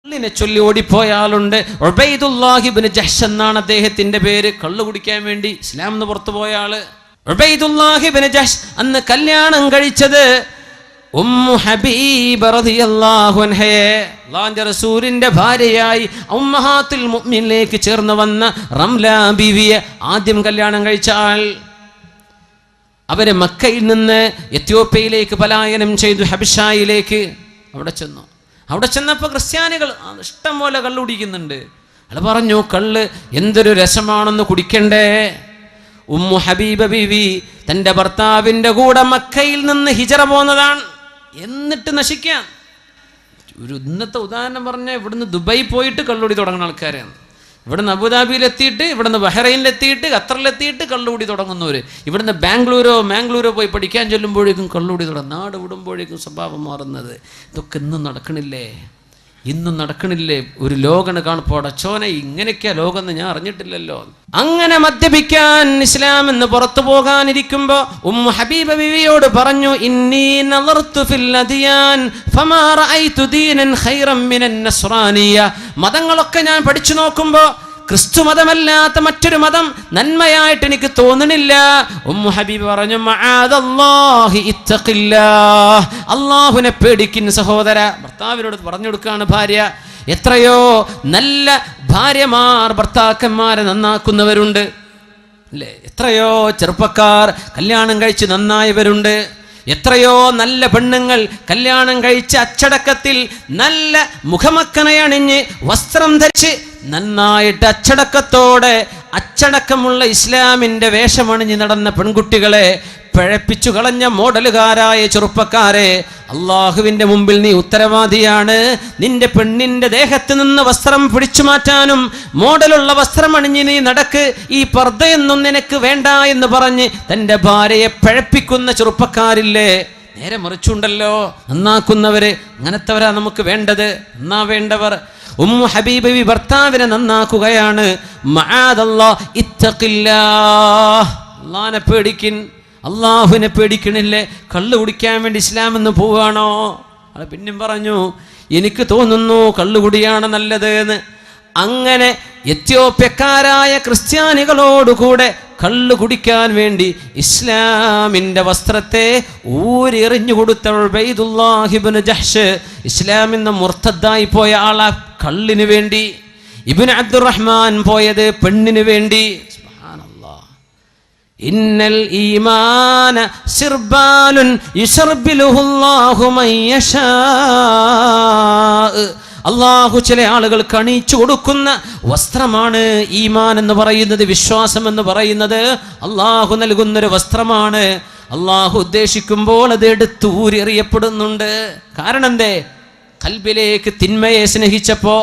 കള്ളിനെ ചൊല്ലി ഓടിപ്പോയ ആളുണ്ട്. ഉബൈദുല്ലാഹി ഇബ്നു ജഹ്ഷ് എന്നാണ് അദ്ദേഹത്തിന്റെ പേര്. കള്ളു കുടിക്കാൻ വേണ്ടി ഇസ്ലാം നിന്ന് പുറത്തു പോയ ആള് ഉബൈദുല്ലാഹി ഇബ്നു ജഹ്ഷ്. അന്ന് കല്യാണം കഴിച്ചത് ഉമ്മു ഹബീബ റളിയല്ലാഹു അൻഹയെ, അല്ലാഹുവിന്റെ റസൂലിന്റെ ഭാര്യയായി ഉമ്മഹാത്തുൽ മുഅ്മിനീനിലേക്ക് ചേർന്ന് വന്ന റംല ബീവിയെ ആദ്യം കല്യാണം കഴിച്ച ആൾ. അവര് മക്കയിൽ നിന്ന് എത്യോപ്യയിലേക്ക് പലായനം ചെയ്തു, ഹബിഷായിലേക്ക്. അവിടെ ചെന്നപ്പോൾ ക്രിസ്ത്യാനികൾ ഇഷ്ടം പോലെ കള്ളു കുടിക്കുന്നുണ്ട്. അയാൾ പറഞ്ഞു, കള്ള് എന്തൊരു രസമാണെന്ന് കുടിക്കണ്ടേ. ഉമ്മു ഹബീബ ബീവി തൻ്റെ ഭർത്താവിൻ്റെ കൂടെ മക്കയിൽ നിന്ന് ഹിജറ പോന്നതാണ്. എന്നിട്ട് നശിക്കാൻ ഒരു ഇന്നത്തെ ഉദാഹരണം പറഞ്ഞാൽ, ഇവിടുന്ന് ദുബായി പോയിട്ട് കള്ളുകൂടി തുടങ്ങുന്ന ആൾക്കാരാണ്. ഇവിടുന്ന് അബുദാബിയിലെത്തിയിട്ട്, ഇവിടുന്ന് ബഹ്റൈനിലെത്തിയിട്ട്, ഖത്തറിലെത്തിയിട്ട് കള്ളുകൂടി തുടങ്ങുന്നവർ. ഇവിടുന്ന് മാംഗ്ലൂരോ പോയി പഠിക്കാൻ ചൊല്ലുമ്പോഴേക്കും കള്ളുകൂടി തുടങ്ങും. നാട് വിടുമ്പോഴേക്കും സ്വഭാവം മാറുന്നത്. ഇതൊക്കെ ഇന്നും നടക്കണില്ലേ? ഒരു ലോകണ് കാണപ്പോൾ അടച്ചോനെ, ഇങ്ങനെയൊക്കെയാ ലോകമെന്ന് ഞാൻ അറിഞ്ഞിട്ടില്ലല്ലോ. അങ്ങനെ മദ്യപിക്കാൻ ഇസ്ലാം എന്ന് പുറത്തു പോകാനിരിക്കുമ്പോ ഉമ്മു ഹബീബ ബിവിയോട് പറഞ്ഞു, ഇന്നി നളർതു ഫിൽ അദിയാൻ ഫമാ റഅയ്തു ദീനൻ ഖൈറൻ മിനൻ നസ്റാനിയ. മതങ്ങളൊക്കെ ഞാൻ പഠിച്ചു നോക്കുമ്പോ ക്രിസ്തു മതമല്ലാത്ത മറ്റൊരു മതം നന്മയായിട്ട് എനിക്ക് തോന്നണില്ല. ഉമ്മു ഹബീബ് പറഞ്ഞു, മഅദല്ലാഹി ഇത്തഖില്ലാഹ്, അല്ലാഹുവിനെ പേടിക്കുന്ന സഹോദര. ഭർത്താവിനോട് പറഞ്ഞു കൊടുക്കുകയാണ് ഭാര്യ. എത്രയോ നല്ല ഭാര്യമാർ ഭർത്താക്കന്മാരെ നന്നാക്കുന്നവരുണ്ട് അല്ലേ? എത്രയോ ചെറുപ്പക്കാർ കല്യാണം കഴിച്ച് നന്നായവരുണ്ട്. എത്രയോ നല്ല പെണ്ണുങ്ങൾ കല്യാണം കഴിച്ച് അച്ചടക്കത്തിൽ നല്ല മുഖമക്കനയണിഞ്ഞ് വസ്ത്രം ധരിച്ച് നന്നായിട്ട് അച്ചടക്കത്തോടെ അച്ചടക്കമുള്ള ഇസ്ലാമിൻ്റെ വേഷമണിഞ്ഞ് നടന്ന പെൺകുട്ടികളെ പിഴപ്പിച്ചു കളഞ്ഞ മോഡലുകാരായ ചെറുപ്പക്കാരെ, അള്ളാഹുവിൻ്റെ മുമ്പിൽ നീ ഉത്തരവാദിയാണ്. നിന്റെ പെണ്ണിൻ്റെ ദേഹത്ത് നിന്ന് വസ്ത്രം പിടിച്ചു മാറ്റാനും മോഡലുള്ള വസ്ത്രം അണിഞ്ഞ് നീ നടക്ക്, ഈ പർദ്ദയൊന്നും നിനക്ക് വേണ്ട എന്ന് പറഞ്ഞ് തൻ്റെ ഭാര്യയെ പിഴപ്പിക്കുന്ന ചെറുപ്പക്കാരില്ലേ? നേരെ മറിച്ചുണ്ടല്ലോ, നന്നാക്കുന്നവര്. അങ്ങനത്തെവരാ നമുക്ക് വേണ്ടത്, നന്നാവേണ്ടവർ. ഉമ്മു ഹബീബ് ഭർത്താവിനെ നന്നാക്കുകയാണ്. മഅദല്ലാഹ് ഇത്തഖില്ലാഹ്, അല്ലാഹുവിനെ പേടിക്കിൻ. അള്ളാഹുവിനെ പേടിക്കണില്ലേ? കള്ളു കുടിക്കാൻ വേണ്ടി ഇസ്ലാം എന്ന് പോവുകയാണോ? അത് പിന്നെയും പറഞ്ഞു, എനിക്ക് തോന്നുന്നു കള്ളുകുടിയാണ് നല്ലത് എന്ന്. അങ്ങനെ എത്യോപ്യക്കാരായ ക്രിസ്ത്യാനികളോടുകൂടെ കള്ളു കുടിക്കാൻ വേണ്ടി ഇസ്ലാമിൻ്റെ വസ്ത്രത്തെ ഊരെറിഞ്ഞു കൊടുത്ത ഉബൈദുല്ലാഹി ഇബ്നു ജഹ്ഷ്, ഇസ്ലാമിന്ന് മുർത്തദ്ദായി പോയ ആളാ കള്ളിന് വേണ്ടി. ഇബ്നു അബ്ദുറഹ്മാൻ പോയത് പെണ്ണിന് വേണ്ടി. ഇന്നൽ ഈമാന സിർബാലുൻ യുശർബിലുഹുല്ലാഹു മൻ യശാ. അള്ളാഹു ചില ആളുകൾക്ക് അണിയിച്ചു കൊടുക്കുന്ന വസ്ത്രമാണ് ഈമാൻ എന്ന് പറയുന്നത്. വിശ്വാസം എന്ന് പറയുന്നത് അള്ളാഹു നൽകുന്നൊരു വസ്ത്രമാണ്. അള്ളാഹു ഉദ്ദേശിക്കുമ്പോൾ അത് എടുത്തൂരെറിയപ്പെടുന്നുണ്ട്. കാരണം എന്തേ? കൽബിലേക്ക് തിന്മയെ സ്നേഹിച്ചപ്പോ,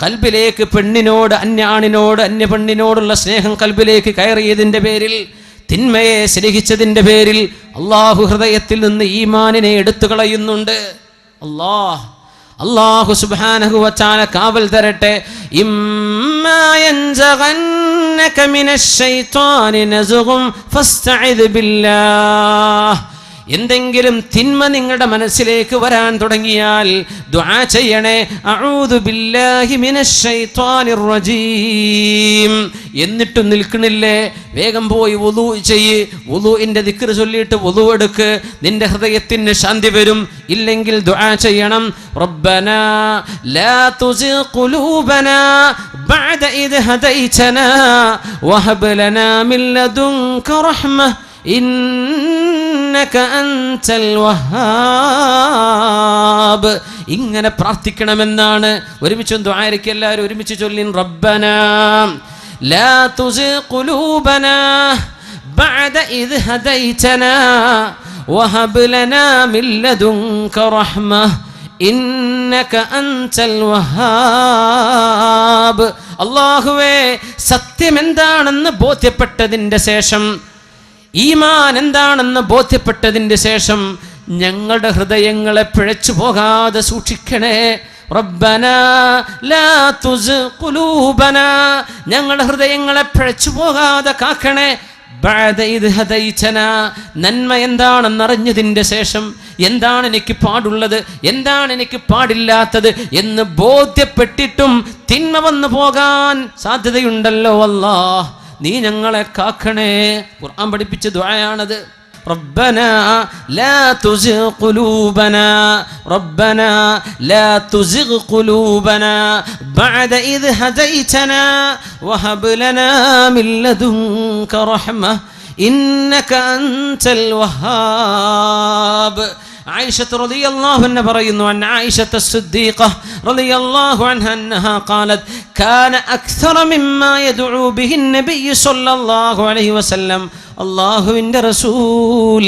കൽബിലേക്ക് പെണ്ണിനോട്, അന്യാണിനോട്, അന്യ പെണ്ണിനോടുള്ള സ്നേഹം കൽബിലേക്ക് കയറിയതിൻ്റെ പേരിൽ, തിന്മയെ സ്നേഹിച്ചതിൻ്റെ പേരിൽ അള്ളാഹു ഹൃദയത്തിൽ നിന്ന് ഈമാനിനെ എടുത്തു കളയുന്നുണ്ട്. അല്ലാഹു സുബ്ഹാനഹു വ തആല കാവൽ തരട്ടെ. ഇമ്മാ യൻസഗന്നക മിനശ് ശൈത്വാനി നസ്ഗും ഫസ്തഇദ് ബില്ലാഹ്. എന്തെങ്കിലും തിന്മ നിങ്ങളുടെ മനസ്സിലേക്ക് വരാൻ തുടങ്ങിയാൽ ദുആ ചെയ്യണേ, അഊദു ബില്ലാഹി മിനശ് ശൈത്വാനിർ റജീം. എന്നിട്ടും നിൽക്കണില്ലേ? വേഗം പോയി വുളൂ ചെയ്യ്. വുളൂഇന്റെ ദിക്ർ ചൊല്ലിയിട്ട് വുളൂ എടുക്ക്, നിന്റെ ഹൃദയത്തിന് ശാന്തി വരും. ഇല്ലെങ്കിൽ ദുആ ചെയ്യണം, റബ്ബനാ ലാ തുസിഗ് ഖുലൂബനാ ബഅദ ഇദ് ഹദൈതനാ വഹബ് ലനാ മിൻ ലദുൻക റഹ്മ ഇന്നക അൻതൽ വഹാബ്. ഇങ്ങനെ പ്രാർത്ഥിക്കണമെന്നാണ്. ഒരുമിച്ച് ദുആയിരക്ക് എല്ലാവരും ഒരുമിച്ച് ചൊല്ലിൻ, റബ്ബനാ ലാ തുസിഗ് ഖുലൂബനാ ബഅദ ഇദ് ഹദൈതനാ വഹബ് ലനാ മിൻ ലദുൻക റഹ്മ ഇന്നക അൻതൽ വഹാബ്. അല്ലാഹുവേ, സത്യം എന്താണെന്ന് ബോധ്യപ്പെട്ടതിൻ്റെ ശേഷം, ഈമാൻ എന്താണെന്ന് ബോധ്യപ്പെട്ടതിൻ്റെ ശേഷം ഞങ്ങളുടെ ഹൃദയങ്ങളെ പിഴച്ചു പോകാതെ സൂക്ഷിക്കണേ. റബ്ബനാ ലാ തുസിഗ് ഖുലൂബനാ, ഞങ്ങളുടെ ഹൃദയങ്ങളെ പിഴച്ചു പോകാതെ കാക്കണേ. ബഅദ ഇദ് ഹദൈതനാ, നന്മ എന്താണെന്നറിഞ്ഞതിൻ്റെ ശേഷം എന്താണ് എനിക്ക് പാടുള്ളത്, എന്താണ് എനിക്ക് പാടില്ലാത്തത് എന്ന് ബോധ്യപ്പെട്ടിട്ടും തിന്മ വന്നു പോകാൻ സാധ്യതയുണ്ടല്ലോ അല്ലാഹ്, നീ ഞങ്ങളെ കാക്കണേ. ഖുർആൻ പഠിപ്പിച്ച ദുആയാണത്. ربنا لا تزغ قلوبنا ربنا لا تزغ قلوبنا بعد إذ هديتنا وهب لنا من لدنك رحمة إنك أنت الوهاب. عائشة رضي الله عنها പറയുന്നു أن عائشة الصديقة رضي الله عنها أنها قالت كان أكثر مما يدعو به النبي صلى الله عليه وسلم. അള്ളാഹുവിൻ്റെ റസൂൽ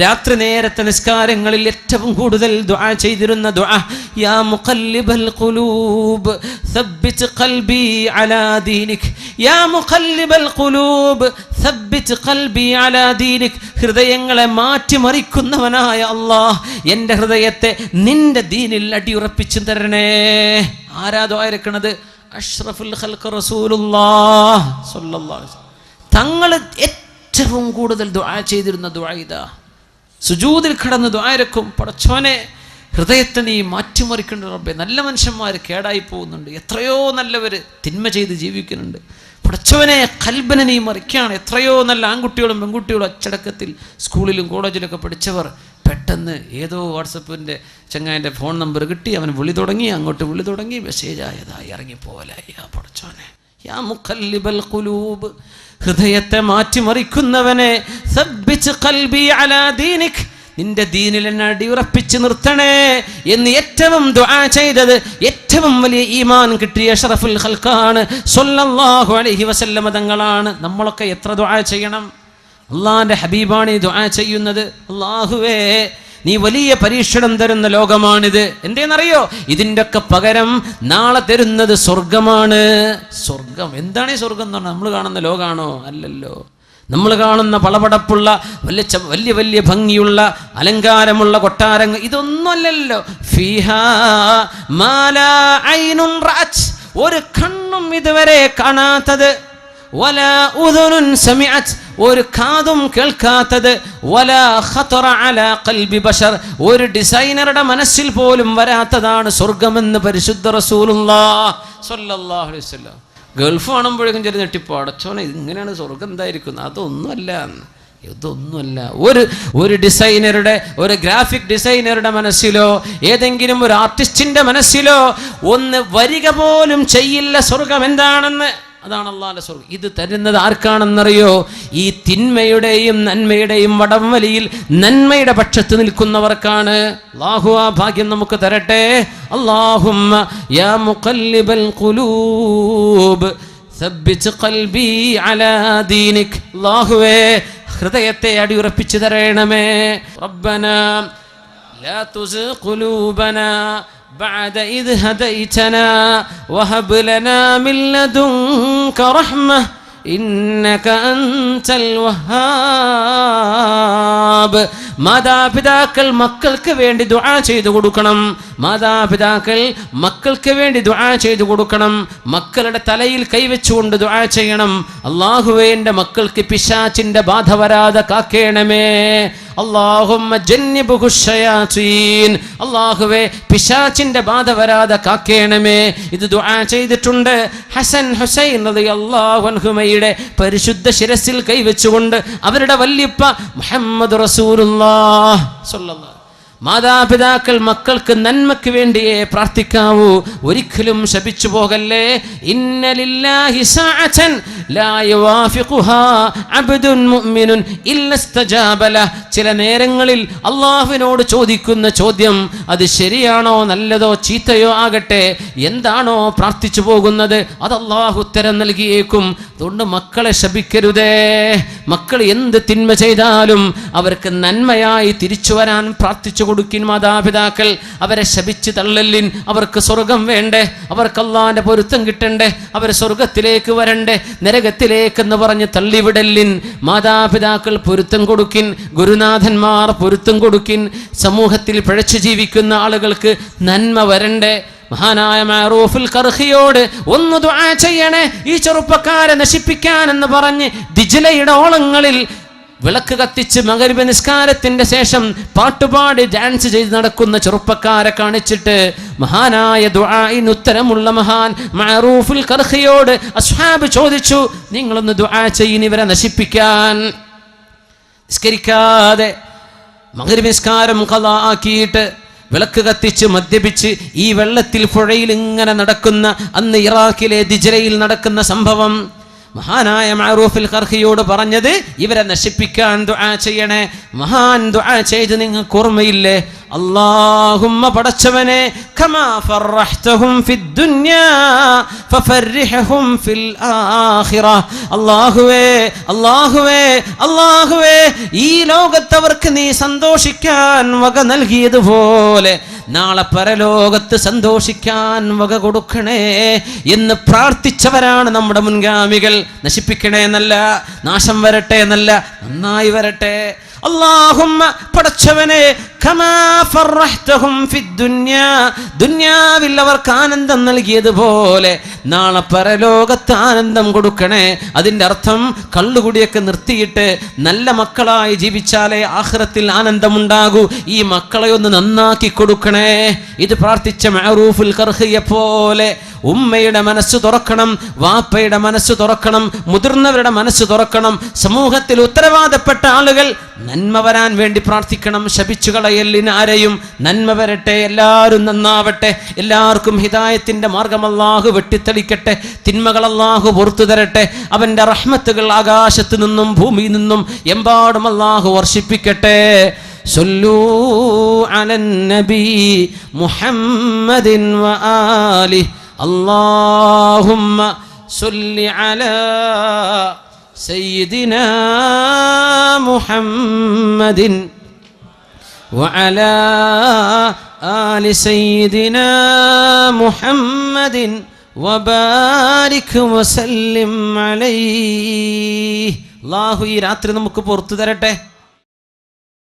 രാത്രി നേരത്തെ നിസ്കാരങ്ങളിൽ ഏറ്റവും കൂടുതൽ ദുആ ചെയ്തിരുന്ന ദുആ, യാ മുഖല്ലിബൽ ഖുലൂബ് സബ്ബിത് ഖൽബി അലാ ദീനിക്, യാ മുഖല്ലിബൽ ഖുലൂബ് സബ്ബിത് ഖൽബി അലാ ദീനിക്. ഹൃദയങ്ങളെ മാറ്റിമറിക്കുന്നവനായ അല്ലാഹ്, എൻ്റെ ഹൃദയത്തെ നിന്റെ ദീനിൽ അടിയുറപ്പിച്ചു തരണേ. ആരാ ദുആ ഇറക്കണത്? അഷ്റഫുൽ ഖൽഖ് റസൂലുള്ളാഹ് സ്വല്ലല്ലാഹു അലൈഹി വസല്ലം. തങ്ങൾ ഏറ്റവും കൂടുതൽ ദുആ ചെയ്തിരുന്ന ദുആ ഇതാ. സുജൂദിൽ കിടന്ന് ദുആ ഇറക്കും, പടച്ചോനെ ഹൃദയത്തെ നീ മാറ്റിമറിക്കേണ്ട റബ്ബേ. നല്ല മനുഷ്യന്മാർ കേടായി പോകുന്നുണ്ട്, എത്രയോ നല്ലവർ തിന്മ ചെയ്ത് ജീവിക്കുന്നുണ്ട്. പടച്ചോനെ ഖൽബിനെ നീ മറിക്കുകയാണ്. എത്രയോ നല്ല ആൺകുട്ടികളും പെൺകുട്ടികളും അച്ചടക്കത്തിൽ സ്കൂളിലും കോളേജിലൊക്കെ പഠിച്ചവർ പെട്ടെന്ന് ഏതോ വാട്സപ്പിൻ്റെ ചങ്ങായിൻ്റെ ഫോൺ നമ്പർ കിട്ടി, അവൻ വിളി തുടങ്ങി, അങ്ങോട്ട് വിളി തുടങ്ങി, മെസ്സേജ് ആയതായി ഇറങ്ങിപ്പോലായി. യാ പടച്ചോനെ, യാ മുഖല്ലിബൽ ഖുലൂബ്, ഹൃദയത്തെ മാറ്റിമറിക്കുന്നവനെ, സബ്ബിത് ഖൽബി അലാ ദീനിക്, നിന്റെ ദീനിൽ എന്നെ അടിയുറപ്പിച്ച് നിർത്തണേ എന്ന് ഏറ്റവും ദുആ ചെയ്തത്, ഏറ്റവും വലിയ ഈമാൻ കിട്ടിയ അഷ്റഫുൽ ഖൽഖാണ് സ്വല്ലല്ലാഹു അലൈഹി വസല്ലം തങ്ങളാണ്. നമ്മളൊക്കെ എത്ര ദുആ ചെയ്യണം? അള്ളാഹിൻ്റെ ഹബീബാണ് ഈ ദുആ ചെയ്യുന്നത്. അല്ലാഹുവേ, നീ വലിയ പരീക്ഷണം തരുന്ന ലോകമാണിത്. എന്തേന്നറിയോ? ഇതിൻ്റെ ഒക്കെ പകരം നാളെ തരുന്നത് സ്വർഗമാണ്. സ്വർഗം എന്താണ്? ഈ സ്വർഗം എന്ന് പറഞ്ഞാൽ നമ്മൾ കാണുന്ന ലോകമാണോ? അല്ലല്ലോ. നമ്മൾ കാണുന്ന പളപടപ്പുള്ള വലിയ വലിയ ഭംഗിയുള്ള അലങ്കാരമുള്ള കൊട്ടാരങ്ങൾ ഇതൊന്നുമല്ലല്ലോ. ഫീഹാ മാ ലാ ഐനുൻ റഅത്, ഒരു കണ്ണും ഇതുവരെ കാണാത്തത്, വലാ ഉദുനുൻ സമിഅത്, ഒരു കാതും കേൾക്കാത്തത്, വലാ ഖതറ അലാ ഖൽബി ബശർ, ഒരു ഡിസൈനറുടെ മനസ്സിൽ പോലും വരാത്തതാണ് സ്വർഗമെന്ന് പരിശുദ്ധ റസൂലുള്ളാഹ് സ്വല്ലല്ലാഹു അലൈഹി വസല്ലം. ഗൾഫ് കാണുമ്പോഴേക്കും ചെറിയ നെട്ടിപ്പോ, അടച്ചോനെ ഇങ്ങനെയാണ് സ്വർഗം എന്തായിരിക്കുന്നത്? അതൊന്നുമല്ല, ഇതൊന്നുമല്ല. ഒരു ഡിസൈനറുടെ, ഒരു ഗ്രാഫിക് ഡിസൈനറുടെ മനസ്സിലോ ഏതെങ്കിലും ഒരു ആർട്ടിസ്റ്റിന്റെ മനസ്സിലോ ഒന്ന് വരിക പോലും ചെയ്യില്ല സ്വർഗം എന്താണെന്ന്. അതാണ് അള്ളാഹുവിന്റെ സ്വർഗം. ഇത് തരുന്നത് ആർക്കാണെന്നറിയോ? ഈ തിന്മയുടെയും നന്മയുടെയും വടംവലിയിൽ നന്മയുടെ പക്ഷത്ത് നിൽക്കുന്നവർക്കാണ്. അല്ലാഹു ആ ഭാഗ്യം നമുക്ക് തരട്ടെ. അല്ലാഹുമ്മ യാ മുഖല്ലിബൽ ഖുലൂബ് സബ്ബിത് ഖൽബി അലാ ദീനിക്. അല്ലാഹുവേ, ഹൃദയത്തെ അടിയുറപ്പിച്ചു തരണമേ. റബ്ബനാ ലാ തുസിഗ് ഖുലൂബനാ بعد إذ هديتنا وهب لنا من لدنك رحمة إنك أنت الوهاب. മാതാപിതാക്കൾ മക്കൾക്ക് വേണ്ടി ദുആ ചെയ്തു കൊടുക്കണം. മാതാപിതാക്കൾ മക്കൾക്ക് വേണ്ടി ദുആ ചെയ്തു കൊടുക്കണം. മക്കളുടെ തലയിൽ കൈവച്ചുകൊണ്ട് ദുആ ചെയ്യണം. അല്ലാഹുവേ, എൻ്റെ മക്കൾക്ക് പിശാചിന്റെ ബാധ വരാതെ കാക്കേണമേ. അല്ലാഹുമ്മ ജന്നിബ്ഹു ശയാതീൻ. അല്ലാഹുവേ, പിശാചിന്റെ ബാധ വരാതെ കാക്കേണമേ. ഇത് ദുആ ചെയ്തിട്ടുണ്ട്. ഹസൻ ഹുസൈൻ റളിയല്ലാഹു അൻഹുമയുടെ പരിശുദ്ധ ശിരസിൽ കൈവച്ചുകൊണ്ട് അവരുടെ വല്യപ്പ മുഹമ്മദ് റസൂലുള്ളാഹ് സ്വല്ലല്ലാഹു. മാതാപിതാക്കൾ മക്കൾക്ക് നന്മയ്ക്ക് വേണ്ടിയേ പ്രാർത്ഥിക്കാവൂ, ഒരിക്കലും ശപിച്ചു പോകല്ലേ. ഇന്ന ലില്ലാഹി സഅതൻ ലാ യുവാഫിഖുഹാ അബ്ദുൻ മുഅ്മിനുൻ ഇല്ല ഇസ്തജാബ ലഹ്. ചില നേരങ്ങളിൽ അല്ലാഹുവിനോട് ചോദിക്കുന്ന ചോദ്യം അത് ശരിയാണോ നല്ലതോ ചീത്തയോ ആകട്ടെ, എന്താണോ പ്രാർത്ഥിച്ചു പോകുന്നത് അത് അല്ലാഹു ഉത്തരം നൽകിയേക്കും. അതുകൊണ്ട് മക്കളെ ശപിക്കരുതേ. മക്കൾ എന്ത് തിന്മ ചെയ്താലും അവർക്ക് നന്മയായി തിരിച്ചു വരാൻ പ്രാർത്ഥിച്ചു കൊടുക്കിൻ മാതാപിതാക്കൾ. അവരെ ശപിച്ച് തള്ളലിൻ. അവർക്ക് സ്വർഗം വേണ്ടേ? അവർക്ക് അല്ലാഹുവിന്റെ പൊരുത്തം കിട്ടണ്ടേ? അവർ സ്വർഗത്തിലേക്ക് വരണ്ടേ? നരകത്തിലേക്കെന്ന് പറഞ്ഞ് തള്ളിവിടലിൻ. മാതാപിതാക്കൾ പൊരുത്തം കൊടുക്കിൻ. ഗുരുനാഥന്മാർ പൊരുത്തം കൊടുക്കിൻ. സമൂഹത്തിൽ പിഴച്ചു ജീവിക്കുന്ന ആളുകൾക്ക് നന്മ വരണ്ടേ? മഹാനായ മഅറൂഫുൽ ഖർഖിയോട് ഒന്ന് ദുആ ചെയ്യണേ, ഈ ചെറുപ്പക്കാരെ നശിപ്പിക്കാൻ എന്ന് പറഞ്ഞ് ദിജ്ലയുടെ ഓളങ്ങളിൽ വിളക്ക് കത്തിച്ച് മഗ്‌രിബ് നിസ്കാരത്തിന്റെ ശേഷം പാട്ടുപാടി ഡാൻസ് ചെയ്ത് നടക്കുന്ന ചെറുപ്പക്കാരെ കാണിച്ചിട്ട് മഹാനായ ദുആഇന് ഉത്തരമുള്ള മഹാൻ മഅറൂഫുൽ ഖർഖിയോട് അസ്ഹാബ് ചോദിച്ചു, നിങ്ങളൊന്ന് ദുആ ചെയ്യിന് ഇവരെ നശിപ്പിക്കാൻ. നിസ്കരിക്കാതെ മഗ്‌രിബ് നിസ്കാരം ഖളാ ആക്കിയിട്ട് വിളക്ക് കത്തിച്ച് മദ്യപിച്ച് ഈ വെള്ളത്തിൽ പുഴയിൽ ഇങ്ങനെ നടക്കുന്ന, അന്ന് ഇറാഖിലെ ദിജ്ലയിൽ നടക്കുന്ന സംഭവം മഹാനായ മഅറൂഫുൽ ഖർഖിയോട് പറഞ്ഞത് ഇവരെ നശിപ്പിക്കാൻ ദുആ ചെയ്യണേ. മഹാൻ ദുആ ചെയ്ത് നിങ്ങൾക്ക് ഓർമ്മയില്ലേ? അല്ലാഹുമ്മ പടച്ചവനെ കമാ ഫർറഹ്തഹും ഫിദ്ദുനിയാ ഫഫർരിഹും ഫിൽ ആഖിറ. അല്ലാഹുവേ അല്ലാഹുവേ അല്ലാഹുവേ, ഈ ലോകത്തവർക്ക് നീ സന്തോഷിക്കാൻ വക നൽകിയതുപോലെ നാളെ പരലോകത്ത് സന്തോഷിക്കാൻ വക കൊടുക്കണേ എന്ന് പ്രാർത്ഥിച്ചവരാണ് നമ്മുടെ മുൻഗാമികൾ. നശിപ്പിക്കണേ എന്നല്ല, നാശം വരട്ടെ എന്നല്ല, നന്നായി വരട്ടെ. അല്ലാഹുമ്മ പടച്ചവനെ കമാ ഫർറഹ്തഹും ഫിദ്ദുനിയാ, ദുനിയാവിൽ അവർക്ക് ആനന്ദം നൽകിയതുപോലെ നാളെ പരലോകത്ത് ആനന്ദം കൊടുക്കണേ. അതിൻ്റെ അർത്ഥം കള്ളുകുടിയൊക്കെ നിർത്തിയിട്ട് നല്ല മക്കളായി ജീവിച്ചാലേ ആഖിറത്തിൽ ആനന്ദമുണ്ടാകൂ. ഈ മക്കളെ ഒന്ന് നന്നാക്കി കൊടുക്കണേ. ഇത് പ്രാർത്ഥിച്ച മഅറൂഫുൽ ഖർഖിയെ പോലെ ഉമ്മയുടെ മനസ്സ് തുറക്കണം, വാപ്പയുടെ മനസ്സ് തുറക്കണം, മുതിർന്നവരുടെ മനസ്സ് തുറക്കണം. സമൂഹത്തിൽ ഉത്തരവാദപ്പെട്ട ആളുകൾ നന്മ വരാൻ വേണ്ടി പ്രാർത്ഥിക്കണം. ശപിച്ചു കളയലിനാരെയും നന്മ വരട്ടെ, എല്ലാവരും നന്നാവട്ടെ, എല്ലാവർക്കും ഹിദായത്തിന്റെ മാർഗം അല്ലാഹു വെട്ടിത്തെളിക്കട്ടെ, തിന്മകൾ അല്ലാഹു പുറത്തു തരട്ടെ, അവന്റെ റഹ്മത്തുകൾ ആകാശത്ത് നിന്നും ഭൂമിയിൽ നിന്നും എമ്പാടും അല്ലാഹു വർഷിപ്പിക്കട്ടെ. സല്ലൂ അലൻ നബി മുഹമ്മദിൻ വആലിഹി اللهم صل على سيدنا محمد وعلى آل سيدنا محمد وبارك وسلم عليه. الله ഈ രാത്രി നമുക്ക് പുറത്തു തരട്ടെ.